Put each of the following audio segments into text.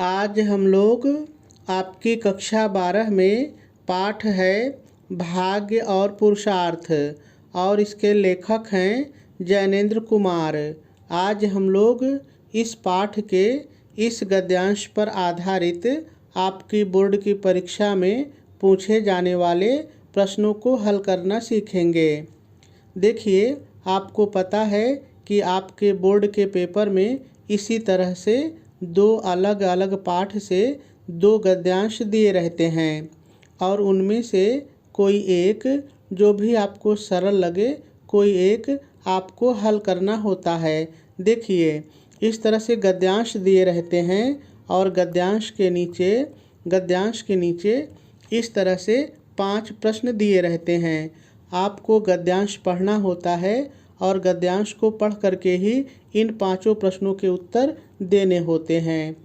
आज हम लोग आपकी कक्षा 12 में पाठ है भाग्य और पुरुषार्थ और इसके लेखक हैं जैनेंद्र कुमार। आज हम लोग इस पाठ के इस गद्यांश पर आधारित आपकी बोर्ड की परीक्षा में पूछे जाने वाले प्रश्नों को हल करना सीखेंगे। देखिए, आपको पता है कि आपके बोर्ड के पेपर में इसी तरह से दो अलग अलग पाठ से दो गद्यांश दिए रहते हैं और उनमें से कोई एक जो भी आपको सरल लगे कोई एक आपको हल करना होता है। देखिए, इस तरह से गद्यांश दिए रहते हैं और गद्यांश के नीचे इस तरह से 5 प्रश्न दिए रहते हैं। आपको गद्यांश पढ़ना होता है और गद्यांश को पढ़ करके ही इन 5 प्रश्नों के उत्तर देने होते हैं।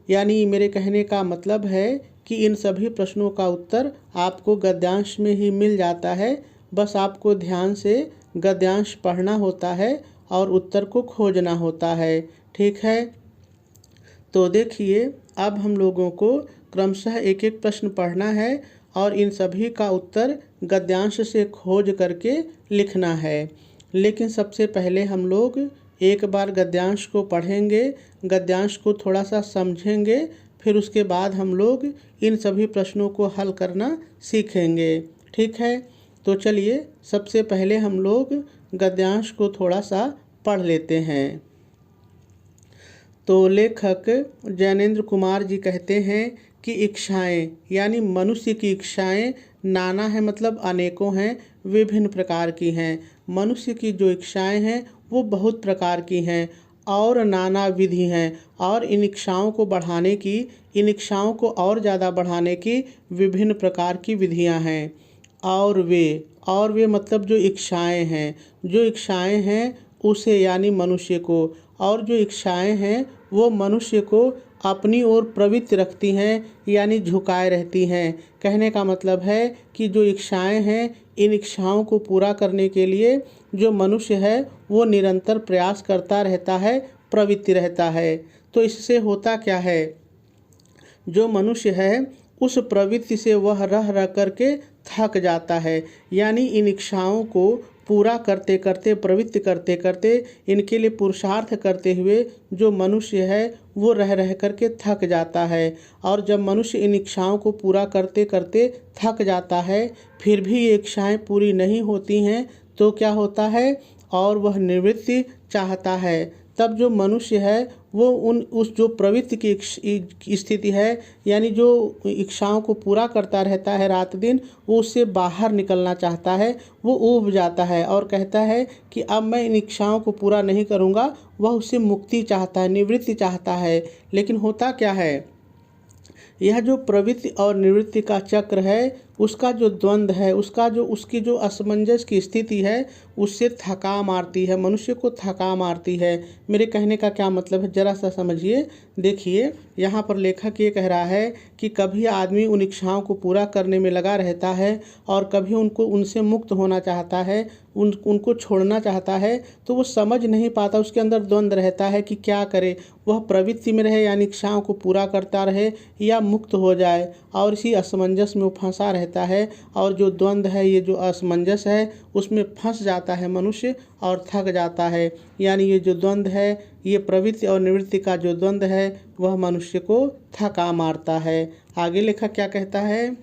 यानी मेरे कहने का मतलब है कि इन सभी प्रश्नों का उत्तर आपको गद्यांश में ही मिल जाता है। बस आपको ध्यान से गद्यांश पढ़ना होता है और उत्तर को खोजना होता है। ठीक है, तो देखिए, अब हम लोगों को क्रमशः एक एक प्रश्न पढ़ना है और इन सभी का उत्तर गद्यांश से खोज करके लिखना है। लेकिन सबसे पहले हम लोग एक बार गद्यांश को पढ़ेंगे, गद्यांश को थोड़ा सा समझेंगे, फिर उसके बाद हम लोग इन सभी प्रश्नों को हल करना सीखेंगे। ठीक है, तो चलिए सबसे पहले हम लोग गद्यांश को थोड़ा सा पढ़ लेते हैं। तो लेखक जैनेंद्र कुमार जी कहते हैं कि इच्छाएं यानी मनुष्य की इच्छाएं नाना है, मतलब अनेकों हैं, विभिन्न प्रकार की हैं। मनुष्य की जो इच्छाएं हैं वो बहुत प्रकार की हैं और नाना विधि हैं और इन इच्छाओं को बढ़ाने की, इन इच्छाओं को और ज़्यादा बढ़ाने की विभिन्न प्रकार की विधियां हैं। और वे मतलब जो इच्छाएं हैं उसे यानी मनुष्य को, और जो इच्छाएं हैं वो मनुष्य को अपनी ओर प्रवृत्त रखती हैं यानी झुकाए रहती हैं। कहने का मतलब है कि जो इच्छाएं हैं, इन इच्छाओं को पूरा करने के लिए जो मनुष्य है वो निरंतर प्रयास करता रहता है, प्रवृत्ति रहता है। तो इससे होता क्या है, जो मनुष्य है उस प्रवृत्ति से वह रह करके थक जाता है। यानी इन इच्छाओं को पूरा करते करते, प्रवृत्ति करते करते, इनके लिए पुरुषार्थ करते हुए जो मनुष्य है वो रह करके थक जाता है। और जब मनुष्य इन इच्छाओं को पूरा करते करते थक जाता है फिर भी ये इच्छाएं पूरी नहीं होती हैं तो क्या होता है, और वह निवृत्ति चाहता है। तब जो मनुष्य है वो उस जो प्रवृत्ति की स्थिति है यानी जो इच्छाओं को पूरा करता रहता है रात दिन, वो उससे बाहर निकलना चाहता है। वो ऊब जाता है और कहता है कि अब मैं इन इच्छाओं को पूरा नहीं करूँगा। वह उससे मुक्ति चाहता है, निवृत्ति चाहता है। लेकिन होता क्या है, यह जो प्रवृत्ति और निवृत्ति का चक्र है उसका जो द्वंद्व है, उसकी जो असमंजस की स्थिति है उससे थका मारती है, मनुष्य को थका मारती है। मेरे कहने का क्या मतलब है, ज़रा सा समझिए। देखिए, यहाँ पर लेखक ये कह रहा है कि कभी आदमी उन इच्छाओं को पूरा करने में लगा रहता है और कभी उनसे मुक्त होना चाहता है, उनको छोड़ना चाहता है, तो वो समझ नहीं पाता, उसके अंदर द्वंद्व रहता है कि क्या करे, वह प्रवृत्ति में रहे यानी इच्छाओं को पूरा करता रहे या मुक्त हो जाए, और इसी असमंजस में वो फंसा रहता है। और जो द्वंद्व है, ये जो असमंजस है उसमें फंस जाता है मनुष्य और थक जाता है। यानी ये जो द्वंद्व है, ये प्रवृत्ति और निवृत्ति का जो द्वंद्व है वह मनुष्य को थका मारता है। आगे लेखक क्या कहता है,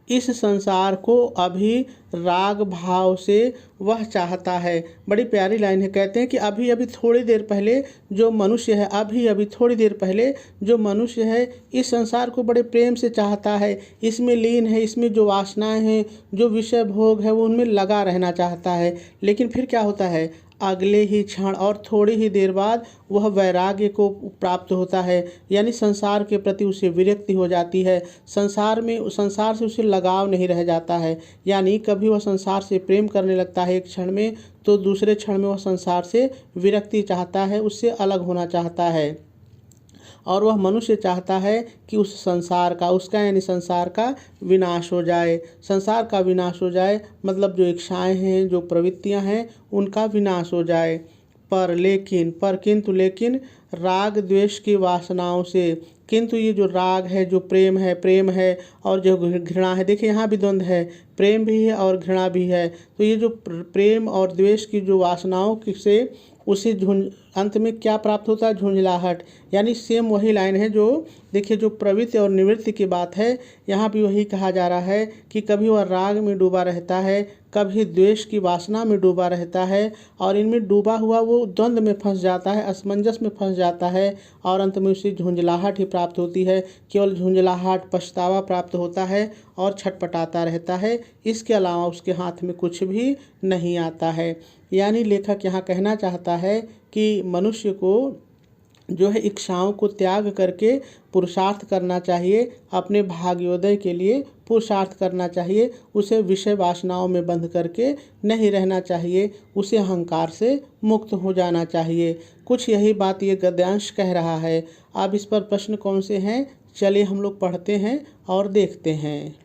इस संसार को अभी राग भाव से वह चाहता है। बड़ी प्यारी लाइन है, कहते हैं कि अभी थोड़ी देर पहले जो मनुष्य है, अभी थोड़ी देर पहले जो मनुष्य है इस संसार को बड़े प्रेम से चाहता है, इसमें लीन है, इसमें जो वासनाएं हैं, जो विषय भोग है वो उनमें लगा रहना चाहता है। लेकिन फिर क्या होता है, अगले ही क्षण और थोड़ी ही देर बाद वह वैराग्य को प्राप्त होता है, यानी संसार के प्रति उसे विरक्ति हो जाती है, संसार से उसे लगाव नहीं रह जाता है। यानी कभी वह संसार से प्रेम करने लगता है एक क्षण में, तो दूसरे क्षण में वह संसार से विरक्ति चाहता है, उससे अलग होना चाहता है। और वह मनुष्य चाहता है कि उस संसार का, उसका यानी संसार का विनाश हो जाए। संसार का विनाश हो जाए मतलब जो इच्छाएं हैं, जो प्रवृत्तियां हैं, उनका विनाश हो जाए। पर किंतु लेकिन राग द्वेष की वासनाओं से। किंतु ये जो राग है, जो प्रेम है और जो घृणा है, देखिए यहाँ भी द्वंद्व है, प्रेम भी है और घृणा भी है। तो ये जो प्रेम और द्वेष की जो वासनाओं से उसे अंत में क्या प्राप्त होता है? झुंझलाहट। यानी सेम वही लाइन है जो देखिए जो प्रवृत्ति और निवृत्ति की बात है, यहाँ भी वही कहा जा रहा है कि कभी वह राग में डूबा रहता है, कभी द्वेष की वासना में डूबा रहता है और इनमें डूबा हुआ वो द्वंद्व में फंस जाता है, असमंजस में फंस जाता है और अंत में उसे झुंझलाहट ही प्राप्त होती है। केवल झुंझलाहट, पछतावा प्राप्त होता है और छटपटाता रहता है। इसके अलावा उसके हाथ में कुछ भी नहीं आता है। यानी लेखक यहाँ कहना चाहता है कि मनुष्य को जो है इच्छाओं को त्याग करके पुरुषार्थ करना चाहिए, अपने भाग्योदय के लिए पुरुषार्थ करना चाहिए। उसे विषय वासनाओं में बंध करके नहीं रहना चाहिए, उसे अहंकार से मुक्त हो जाना चाहिए। कुछ यही बात ये गद्यांश कह रहा है। अब इस पर प्रश्न कौन से हैं, चलिए हम लोग पढ़ते हैं और देखते हैं।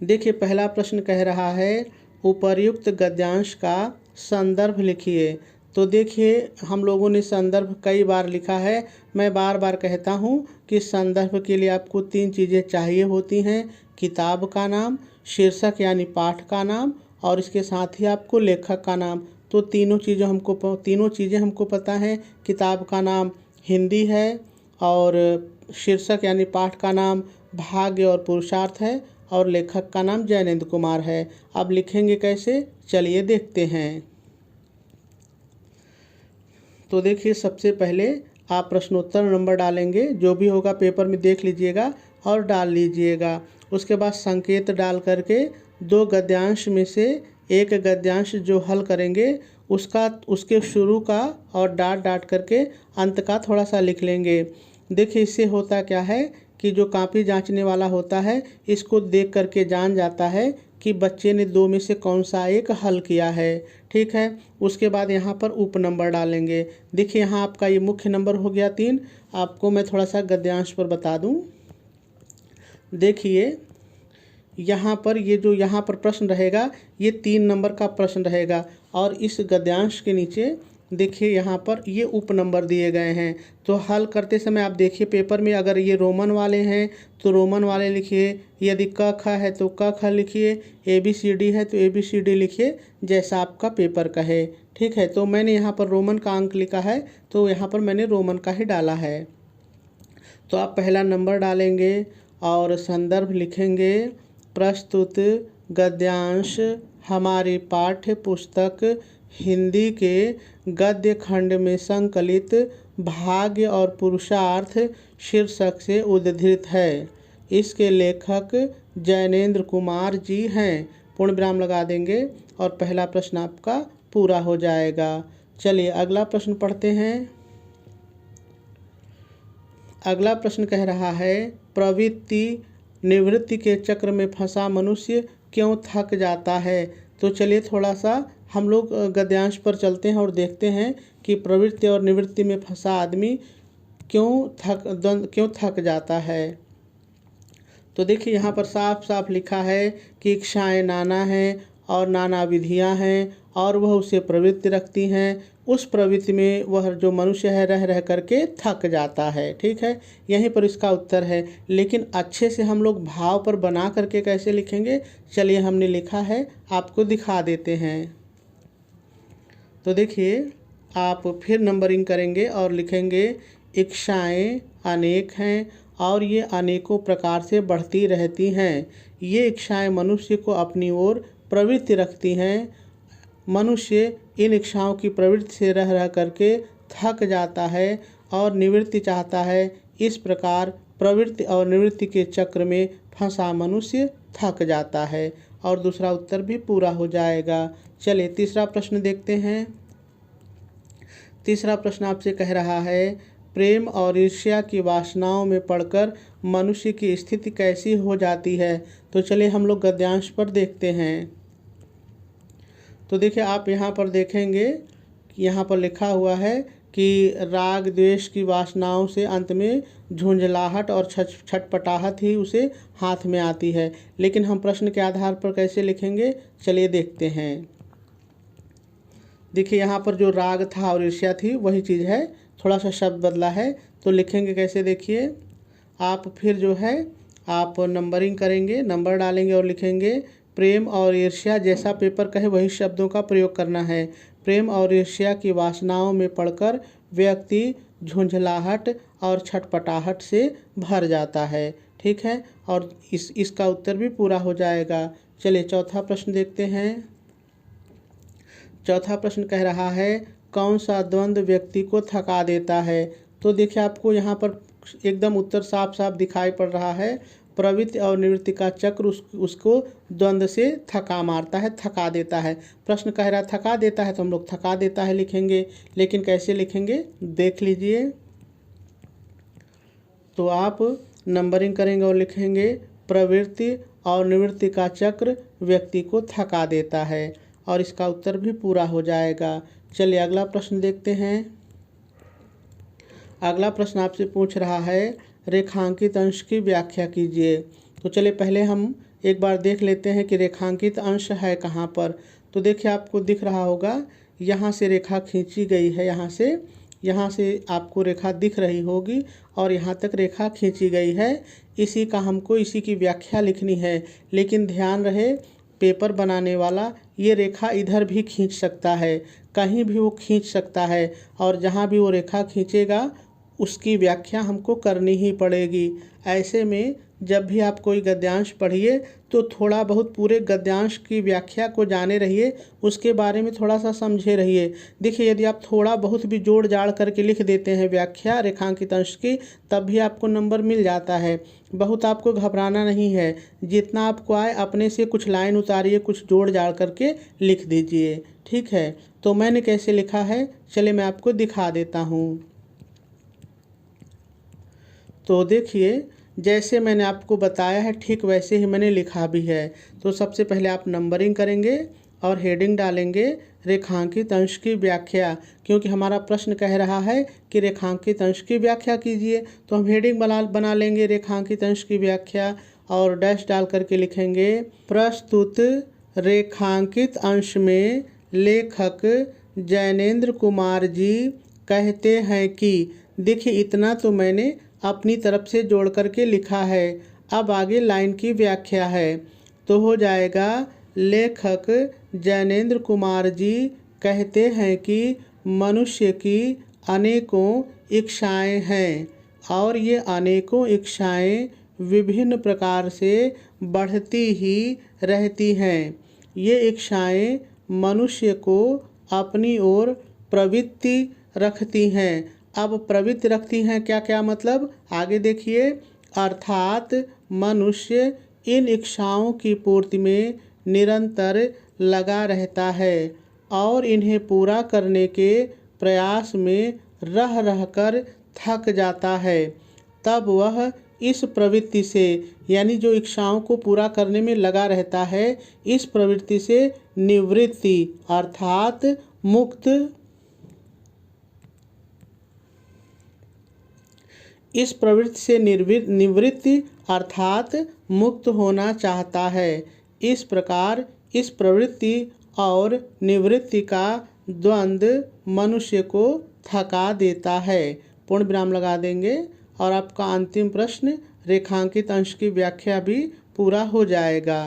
देखिए पहला प्रश्न कह रहा है उपर्युक्त गद्यांश का संदर्भ लिखिए। तो देखिए हम लोगों ने संदर्भ कई बार लिखा है। मैं बार बार कहता हूँ कि संदर्भ के लिए आपको 3 चीज़ें चाहिए होती हैं, किताब का नाम, शीर्षक यानी पाठ का नाम और इसके साथ ही आपको लेखक का नाम। तो तीनों चीज़ें हमको पता है। किताब का नाम हिंदी है और शीर्षक यानी पाठ का नाम भाग्य और पुरुषार्थ है और लेखक का नाम जैनेंद्र कुमार है। अब लिखेंगे कैसे, चलिए देखते हैं। तो देखिए सबसे पहले आप प्रश्नोत्तर नंबर डालेंगे, जो भी होगा पेपर में देख लीजिएगा और डाल लीजिएगा। उसके बाद संकेत डाल करके 2 गद्यांश में से एक गद्यांश जो हल करेंगे उसके शुरू का और डाट करके अंत का थोड़ा सा लिख लेंगे। देखिए इससे होता क्या है कि जो कॉपी जांचने वाला होता है इसको देख करके जान जाता है कि बच्चे ने 2 में से कौन सा एक हल किया है। ठीक है, उसके बाद यहाँ पर उप नंबर डालेंगे। देखिए यहाँ आपका ये मुख्य नंबर हो गया 3। आपको मैं थोड़ा सा गद्यांश पर बता दूँ। देखिए यहाँ पर यहाँ पर प्रश्न रहेगा, ये 3 नंबर का प्रश्न रहेगा और इस गद्यांश के नीचे देखिए यहाँ पर ये उप नंबर दिए गए हैं। तो हल करते समय आप देखिए पेपर में अगर ये रोमन वाले हैं तो रोमन वाले लिखिए, यदि क ख है तो क ख लिखिए, ABCD है तो ABCD लिखिए, जैसा आपका पेपर कहे। ठीक है, तो मैंने यहाँ पर रोमन का अंक लिखा है तो यहाँ पर मैंने रोमन का ही डाला है। तो आप पहला नंबर डालेंगे और संदर्भ लिखेंगे, प्रस्तुत गद्यांश हमारी पाठ्य पुस्तक हिंदी के गद्य खंड में संकलित भाग्य और पुरुषार्थ शीर्षक से उद्धृत है। इसके लेखक जैनेंद्र कुमार जी हैं। पूर्ण विराम लगा देंगे और पहला प्रश्न आपका पूरा हो जाएगा। चलिए अगला प्रश्न पढ़ते हैं। अगला प्रश्न कह रहा है प्रवृत्ति निवृत्ति के चक्र में फंसा मनुष्य क्यों थक जाता है। तो चलिए थोड़ा सा हम लोग गद्यांश पर चलते हैं और देखते हैं कि प्रवृत्ति और निवृत्ति में फंसा आदमी क्यों थक जाता है। तो देखिए यहाँ पर साफ साफ लिखा है कि इच्छाएं नाना हैं और नाना विधियां हैं और वह उसे प्रवृत्ति रखती हैं। उस प्रवृत्ति में वह जो मनुष्य है रह करके थक जाता है। ठीक है, यहीं पर इसका उत्तर है। लेकिन अच्छे से हम लोग भाव पर बना करके कैसे लिखेंगे, चलिए हमने लिखा है, आपको दिखा देते हैं। तो देखिए आप फिर नंबरिंग करेंगे और लिखेंगे इच्छाएं अनेक हैं और ये अनेकों प्रकार से बढ़ती रहती हैं। ये इच्छाएं मनुष्य को अपनी ओर प्रवृत्ति रखती हैं। मनुष्य इन इच्छाओं की प्रवृत्ति से रह करके थक जाता है और निवृत्ति चाहता है। इस प्रकार प्रवृत्ति और निवृत्ति के चक्र में फंसा मनुष्य थक जाता है और दूसरा उत्तर भी पूरा हो जाएगा। चलिए तीसरा प्रश्न देखते हैं। तीसरा प्रश्न आपसे कह रहा है प्रेम और ईर्ष्या की वासनाओं में पड़कर मनुष्य की स्थिति कैसी हो जाती है। तो चलिए हम लोग गद्यांश पर देखते हैं। तो देखिए आप यहाँ पर देखेंगे यहाँ पर लिखा हुआ है कि राग द्वेष की वासनाओं से अंत में झुंझलाहट और छटपटाहट ही उसे हाथ में आती है। लेकिन हम प्रश्न के आधार पर कैसे लिखेंगे, चलिए देखते हैं। देखिए यहाँ पर जो राग था और ईर्ष्या थी वही चीज़ है, थोड़ा सा शब्द बदला है। तो लिखेंगे कैसे, देखिए आप फिर जो है आप नंबरिंग करेंगे, नंबर डालेंगे और लिखेंगे प्रेम और ईर्ष्या जैसा पेपर कहे वही शब्दों का प्रयोग करना है। प्रेम और ईर्ष्या की वासनाओं में पड़कर व्यक्ति झुंझलाहट और छटपटाहट से भर जाता है। ठीक है, और इसका उत्तर भी पूरा हो जाएगा। चलिए चौथा प्रश्न देखते हैं। चौथा प्रश्न कह रहा है कौन सा द्वंद्व व्यक्ति को थका देता है। तो देखिए आपको यहाँ पर एकदम उत्तर साफ साफ दिखाई पड़ रहा है। प्रवृत्ति और निवृत्ति का चक्र उसको द्वंद्व से थका मारता है, थका देता है। प्रश्न कह रहा है थका देता है, तो हम लोग थका देता है लिखेंगे, लेकिन कैसे लिखेंगे देख लीजिए। तो आप नंबरिंग करेंगे और लिखेंगे प्रवृत्ति और निवृत्ति का चक्र व्यक्ति को थका देता है, और इसका उत्तर भी पूरा हो जाएगा। चलिए अगला प्रश्न देखते हैं। अगला प्रश्न आपसे पूछ रहा है रेखांकित अंश की व्याख्या कीजिए। तो चलिए पहले हम एक बार देख लेते हैं कि रेखांकित अंश है कहाँ पर। तो देखिए आपको दिख रहा होगा, यहाँ से रेखा खींची गई है, यहाँ से आपको रेखा दिख रही होगी और यहाँ तक रेखा खींची गई है। इसी की व्याख्या लिखनी है, लेकिन ध्यान रहे पेपर बनाने वाला ये रेखा इधर भी खींच सकता है, कहीं भी वो खींच सकता है, और जहाँ भी वो रेखा खींचेगा उसकी व्याख्या हमको करनी ही पड़ेगी। ऐसे में जब भी आप कोई गद्यांश पढ़िए तो थोड़ा बहुत पूरे गद्यांश की व्याख्या को जाने रहिए, उसके बारे में थोड़ा सा समझे रहिए। देखिए यदि आप थोड़ा बहुत भी जोड़ जाड़ करके लिख देते हैं व्याख्या रेखांकित अंश की, तब भी आपको नंबर मिल जाता है। बहुत आपको घबराना नहीं है, जितना आपको आए अपने से कुछ लाइन उतारिए, कुछ जोड़ जाड़ करके लिख दीजिए। ठीक है, तो मैंने कैसे लिखा है चलिए मैं आपको दिखा देता हूँ। तो देखिए जैसे मैंने आपको बताया है ठीक वैसे ही मैंने लिखा भी है। तो सबसे पहले आप नंबरिंग करेंगे और हेडिंग डालेंगे रेखांकित अंश की व्याख्या, क्योंकि हमारा प्रश्न कह रहा है कि रेखांकित अंश की व्याख्या कीजिए। तो हम हेडिंग बना लेंगे रेखांकित अंश की व्याख्या और डैश डाल करके लिखेंगे प्रस्तुत रेखांकित अंश में लेखक जैनेंद्र कुमार जी कहते हैं कि, देखिए इतना तो मैंने अपनी तरफ से जोड़ करके लिखा है। अब आगे लाइन की व्याख्या है, तो हो जाएगा लेखक जैनेंद्र कुमार जी कहते हैं कि मनुष्य की अनेकों इच्छाएं हैं और ये अनेकों इच्छाएं विभिन्न प्रकार से बढ़ती ही रहती हैं। ये इच्छाएं मनुष्य को अपनी ओर प्रवृत्ति रखती हैं। अब प्रवृत्ति रखती हैं क्या क्या मतलब, आगे देखिए। अर्थात मनुष्य इन इच्छाओं की पूर्ति में निरंतर लगा रहता है और इन्हें पूरा करने के प्रयास में रह रहकर थक जाता है। तब वह इस प्रवृत्ति से, यानी जो इच्छाओं को पूरा करने में लगा रहता है, इस प्रवृत्ति से निवृत्ति अर्थात मुक्त इस प्रवृत्ति से निवृत्ति अर्थात मुक्त होना चाहता है। इस प्रकार इस प्रवृत्ति और निवृत्ति का द्वंद्व मनुष्य को थका देता है। पूर्ण विराम लगा देंगे और आपका अंतिम प्रश्न रेखांकित अंश की व्याख्या भी पूरा हो जाएगा।